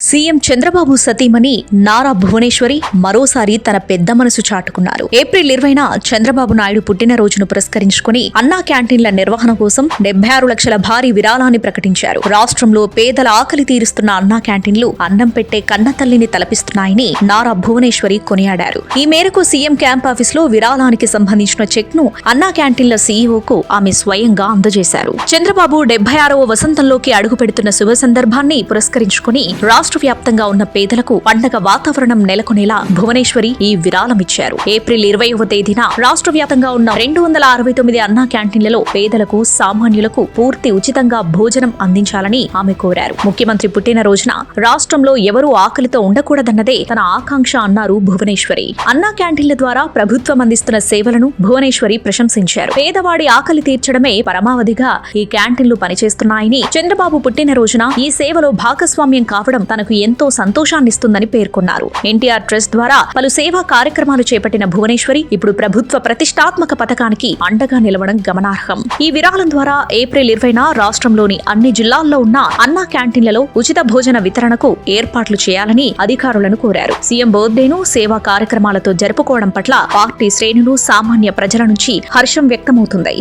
CM Chandrababu సతీమణి నారా భువనేశ్వరి మరోసారి తన పెద్ద మనసు చాటుకున్నారు. ఏప్రిల్ 20న చంద్రబాబు నాయుడు పుట్టినరోజును పురస్కరించుకుని అన్నా క్యాంటీన్ల నిర్వహణ కోసం 76 లక్షల భారీ విరాళాన్ని ప్రకటించారు. రాష్ట్రంలో పేదల ఆకలి తీరుస్తున్న అన్నా క్యాంటీన్లు అన్నం పెట్టే కన్నతల్లిని తలపిస్తున్నాయని నారా భువనేశ్వరి కొనియాడారు. ఈ మేరకు సీఎం క్యాంప్ ఆఫీసులో విరాళానికి సంబంధించిన చెక్ ను అన్నా క్యాంటీన్ల సీఈఓకు ఆమె స్వయంగా అందజేశారు. చంద్రబాబు 76వ వసంతంలోకి అడుగుపెడుతున్న శుభ సందర్భాన్ని పురస్కరించుకుని రాష్ట్ర వ్యాప్తంగా ఉన్న పేదలకు పండగ వాతావరణం నెలకొనేలా భువనేశ్వరి ఈ విరాళమిచ్చారు. ఏప్రిల్ 20వ తేదీన రాష్ట్ర వ్యాప్తంగా ఉన్న 269 అన్నా క్యాంటీన్లలో పేదలకు సామాన్యులకు పూర్తి ఉచితంగా భోజనం అందించాలని ఆమె కోరారు. ముఖ్యమంత్రి పుట్టినరోజున రాష్ట్రంలో ఎవరూ ఆకలితో ఉండకూడదన్నదే తన ఆకాంక్ష అన్నారు భువనేశ్వరి. అన్నా క్యాంటీన్ల ద్వారా ప్రభుత్వం అందిస్తున్న సేవలను భువనేశ్వరి ప్రశంసించారు. పేదవాడి ఆకలి తీర్చడమే పరమావధిగా ఈ క్యాంటీన్లు పనిచేస్తున్నాయని, చంద్రబాబు పుట్టినరోజున ఈ సేవలో భాగస్వామ్యం కావడం తనకు ఎంతో సంతోషాన్నిస్తుందని పేర్కొన్నారు. ఎన్టీఆర్ ట్రస్ట్ ద్వారా పలు సేవా కార్యక్రమాలు చేపట్టిన భువనేశ్వరి ఇప్పుడు ప్రభుత్వ ప్రతిష్టాత్మక పథకానికి అండగా నిలవడం గమనార్హం. ఈ విరాళం ద్వారా ఏప్రిల్ 20న రాష్ట్రంలోని అన్ని జిల్లాల్లో ఉన్న అన్నా క్యాంటీన్లలో ఉచిత భోజన వితరణకు ఏర్పాట్లు చేయాలని అధికారులను కోరారు. సీఎం బర్త్డేను సేవా కార్యక్రమాలతో జరుపుకోవడం పట్ల పార్టీ శ్రేణులు, సామాన్య ప్రజల నుంచి హర్షం వ్యక్తమవుతుంది.